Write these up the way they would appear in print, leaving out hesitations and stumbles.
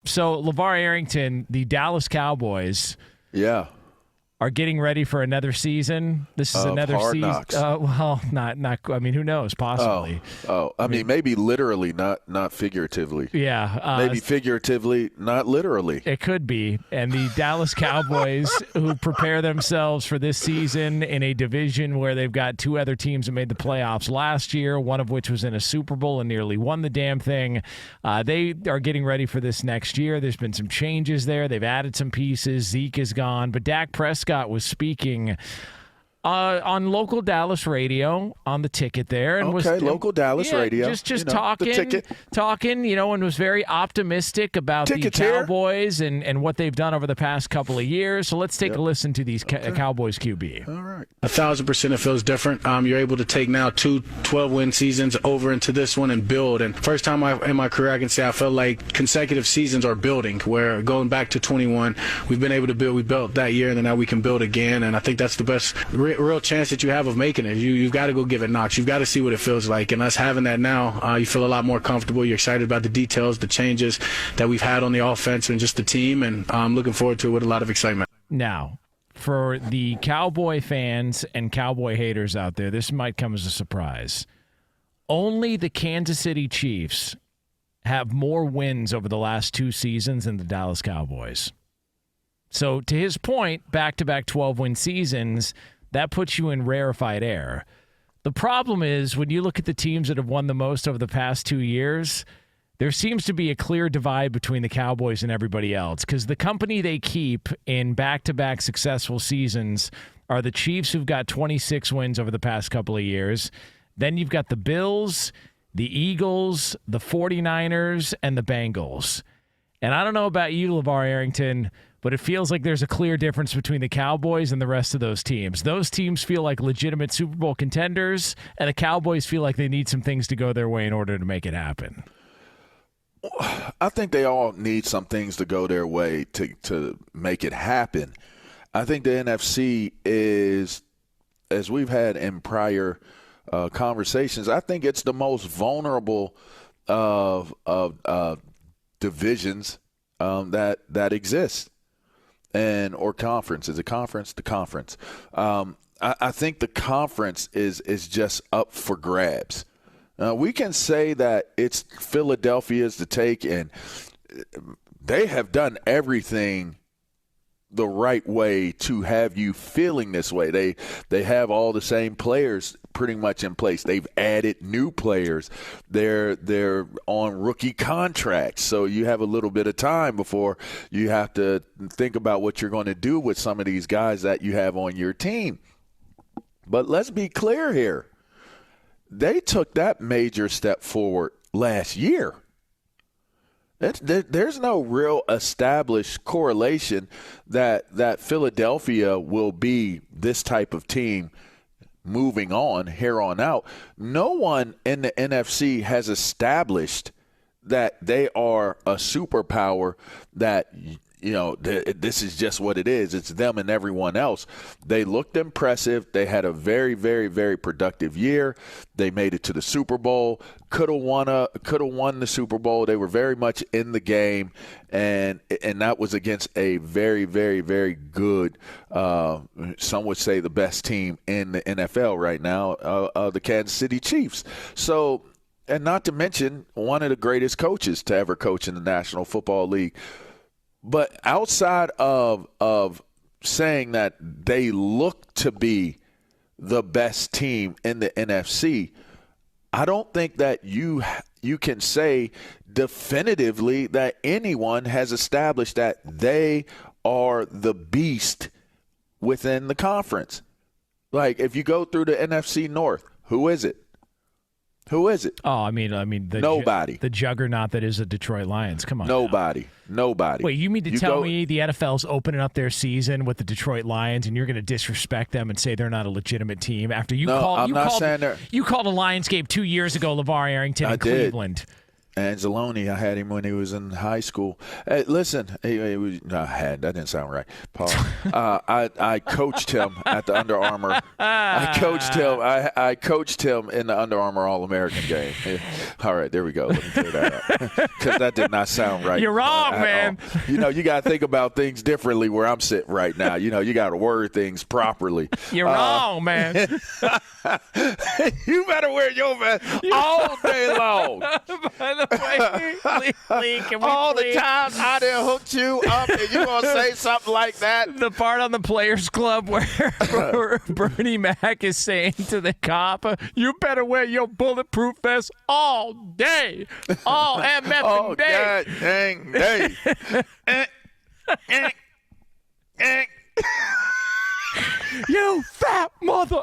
So LaVar Arrington, the Dallas Cowboys, are getting ready for another season. This is another Hard season. Knocks. Well, not. I mean, who knows? Possibly. I mean, maybe literally, not figuratively. Yeah. Maybe figuratively, not literally. It could be. And the Dallas Cowboys, who prepare themselves for this season in a division where they've got two other teams that made the playoffs last year, one of which was in a Super Bowl and nearly won the damn thing. They are getting ready for this next year. There's been some changes there. They've added some pieces. Zeke is gone. But Dak Prescott was speaking on local Dallas radio on the ticket there, and local Dallas radio, just talking, and was very optimistic about the Cowboys and what they've done over the past couple of years. So let's take a listen to these Cowboys QB. All right, 1,000% it feels different. You're able to take now 2 12-win seasons over into this one and build. And first time in my career, I can say I felt like consecutive seasons are building. Where going back to 21, we've been able to build. We built that year, and then now we can build again. And I think that's the best real chance that you have of making it. You've got to go give it Knox. You've got to see what it feels like. And us having that now, you feel a lot more comfortable. You're excited about the details, the changes that we've had on the offense and just the team. And I'm looking forward to it with a lot of excitement. Now, for the Cowboy fans and Cowboy haters out there, this might come as a surprise. Only the Kansas City Chiefs have more wins over the last 2 seasons than the Dallas Cowboys. So to his point, back-to-back 12-win seasons, that puts you in rarefied air. The problem is when you look at the teams that have won the most over the past 2 years, there seems to be a clear divide between the Cowboys and everybody else because the company they keep in back-to-back successful seasons are the Chiefs, who've got 26 wins over the past couple of years. Then you've got the Bills, the Eagles, the 49ers, and the Bengals. And I don't know about you, LaVar Arrington, but it feels like there's a clear difference between the Cowboys and the rest of those teams. Those teams feel like legitimate Super Bowl contenders, and the Cowboys feel like they need some things to go their way in order to make it happen. I think they all need some things to go their way to make it happen. I think the NFC is, as we've had in prior conversations, I think it's the most vulnerable of divisions that exist. Or conference. Is it conference? The conference. I think the conference is just up for grabs. We can say that it's Philadelphia's to take, and they have done everything the right way to have you feeling this way. They have all the same players pretty much in place. They've added new players. They're on rookie contracts, so you have a little bit of time before you have to think about what you're going to do with some of these guys that you have on your team. But let's be clear here. They took that major step forward last year. There's no real established correlation that Philadelphia will be this type of team moving on here on out. No one in the NFC has established that they are a superpower that, this is just what it is. It's them and everyone else. They looked impressive. They had a very, very, very productive year. They made it to the Super Bowl. Could have won the Super Bowl. They were very much in the game, and that was against a very, very, very good, some would say the best team in the NFL right now, the Kansas City Chiefs. So, and not to mention one of the greatest coaches to ever coach in the National Football League. But outside of saying that they look to be the best team in the NFC, I don't think that you can say definitively that anyone has established that they are the beast within the conference. Like, if you go through the NFC North, who is it? Who is it? Oh, I mean, nobody. The juggernaut that is the Detroit Lions. Come on, nobody. Wait, you mean to tell me the NFL's opening up their season with the Detroit Lions, and you're going to disrespect them and say they're not a legitimate team after you called a Lions game 2 years ago, LaVar Arrington in Cleveland? Angeloni, I had him when he was in high school. Hey, listen, that didn't sound right, Paul. I coached him at the Under Armour. I coached him in the Under Armour All-American game. All right, there we go. Let me clear that up because that did not sound right. You're wrong, man. You got to think about things differently where I'm sitting right now. You got to word things properly. You're wrong, man. You better wear your vest all day long. By the way, all the time I done hooked you up and you going to say something like that? The part on the Players Club where Bernie Mac is saying to the cop, you better wear your bulletproof vest all day. All MF oh, day. God dang day. You fat mother.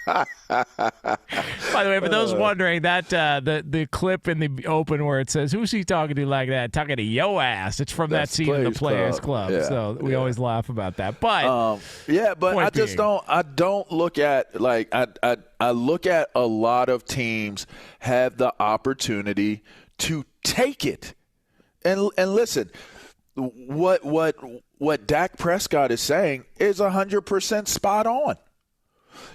By the way, for those wondering, that the clip in the open where it says, who's he talking to like that? Talking to yo ass. It's from that scene in the Players Club. Yeah, so we always laugh about that. But but I just don't look at like I look at a lot of teams have the opportunity to take it. And listen, what Dak Prescott is saying is 100% spot on.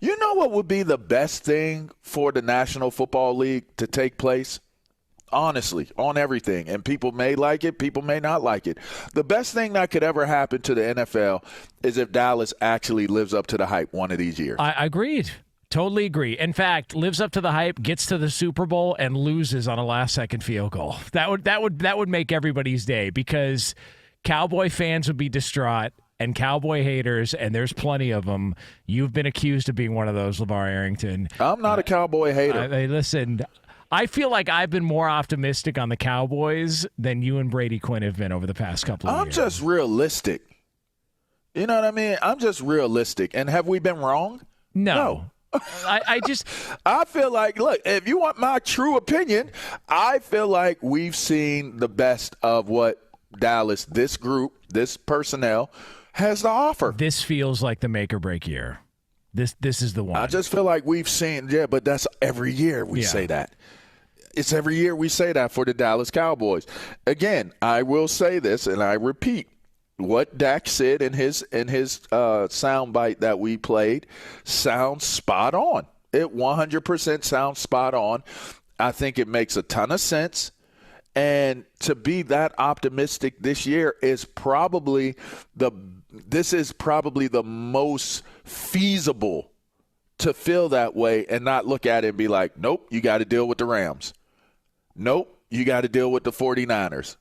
You know what would be the best thing for the National Football League to take place? Honestly, on everything. And people may like it, people may not like it. The best thing that could ever happen to the NFL is if Dallas actually lives up to the hype one of these years. I agreed. Totally agree. In fact, lives up to the hype, gets to the Super Bowl, and loses on a last-second field goal. That would make everybody's day because Cowboy fans would be distraught. And Cowboy haters, and there's plenty of them. You've been accused of being one of those, LaVar Arrington. I'm not a Cowboy hater. Listen, I feel like I've been more optimistic on the Cowboys than you and Brady Quinn have been over the past couple of years. I'm just realistic. You know what I mean? I'm just realistic. And have we been wrong? No. I feel like, look, if you want my true opinion, I feel like we've seen the best of what Dallas, this group, this personnel, has to offer. This feels like the make or break year. This is the one. I just feel like we've seen, but that's every year we say that. It's every year we say that for the Dallas Cowboys. Again, I will say this, and I repeat what Dak said in his soundbite that we played sounds spot on. It 100% sounds spot on. I think it makes a ton of sense. And to be that optimistic this year is probably the most feasible to feel that way and not look at it and be like, nope, you got to deal with the Rams. Nope, you got to deal with the 49ers.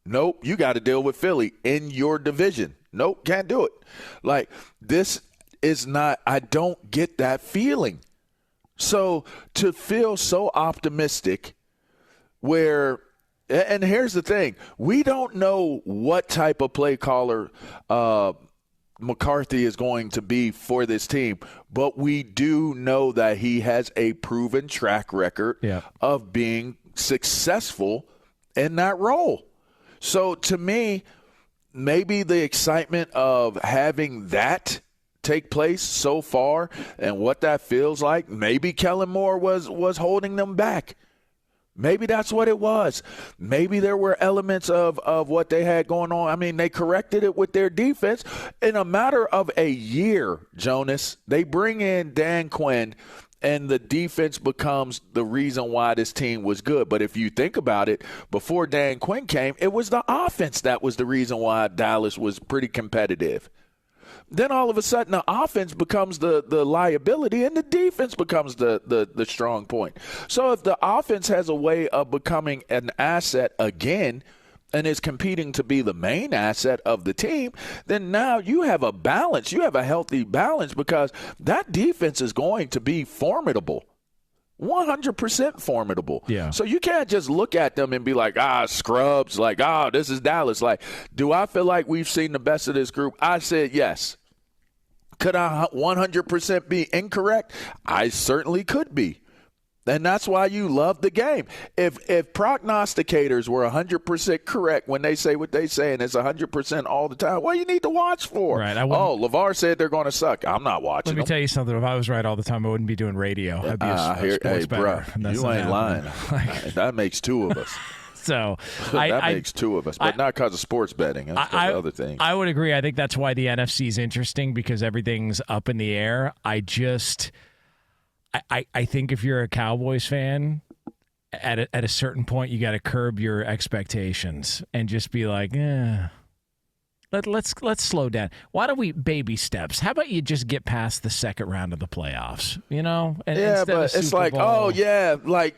Nope, you got to deal with Philly in your division. Nope, can't do it. Like, this is not – I don't get that feeling. So to feel so optimistic where – and here's the thing. We don't know what type of play caller McCarthy is going to be for this team, but we do know that he has a proven track record of being successful in that role. So to me, maybe the excitement of having that take place so far and what that feels like, maybe Kellen Moore was holding them back. Maybe that's what it was. Maybe there were elements of what they had going on. I mean, they corrected it with their defense. In a matter of a year, Jonas, they bring in Dan Quinn, and the defense becomes the reason why this team was good. But if you think about it, before Dan Quinn came, it was the offense that was the reason why Dallas was pretty competitive. Then all of a sudden the offense becomes the liability and the defense becomes the strong point. So if the offense has a way of becoming an asset again and is competing to be the main asset of the team, then now you have a balance. You have a healthy balance because that defense is going to be formidable. 100% formidable. Yeah. So you can't just look at them and be like, scrubs, like, this is Dallas. Like, do I feel like we've seen the best of this group? I said yes. Could I 100% be incorrect? I certainly could be. And that's why you love the game. If prognosticators were 100% correct when they say what they say and it's 100% all the time, what do you need to watch for? Right. LaVar said they're going to suck. I'm not watching Let me them. tell you something. If I was right all the time, I wouldn't be doing radio. I'd be a sports bettor. Bro, you ain't lying. That makes two of us. So that makes two of us, but not because of sports betting. That's because of other things. I would agree. I think that's why the NFC is interesting because everything's up in the air. I think if you're a Cowboys fan, at a certain point, you got to curb your expectations and just be like, let's slow down. Why don't we baby steps? How about you just get past the second round of the playoffs? You know? But it's like,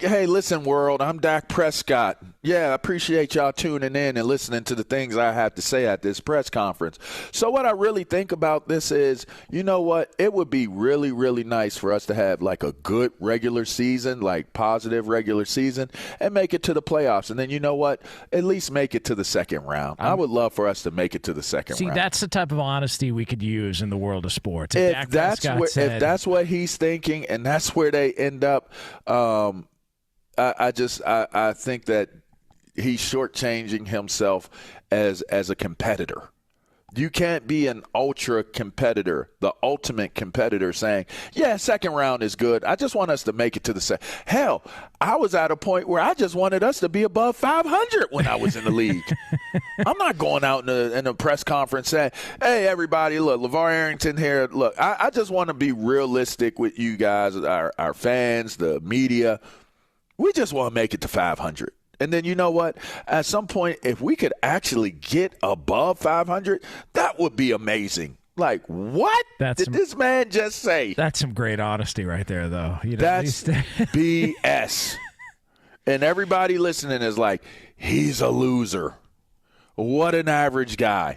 hey, listen, world, I'm Dak Prescott. Yeah, I appreciate y'all tuning in and listening to the things I have to say at this press conference. So what I really think about this is, you know what? It would be really, really nice for us to have like a good regular season, like positive regular season, and make it to the playoffs. And then you know what? At least make it to the second round. I would love for us to make it to the second round. See, that's the type of honesty we could use in the world of sports. If that's what he's thinking and that's where they end up, I think that he's shortchanging himself as a competitor. You can't be an ultra competitor, the ultimate competitor, saying, yeah, second round is good. I just want us to make it to the second. Hell, I was at a point where I just wanted us to be above 500 when I was in the league. I'm not going out in a press conference saying, hey, everybody, look, LaVar Arrington here. Look, I just want to be realistic with you guys, our fans, the media. We just want to make it to 500. And then you know what? At some point, if we could actually get above 500, that would be amazing. Like, what did this man just say? That's some great honesty right there, though. That's BS. And everybody listening is like, he's a loser. What an average guy.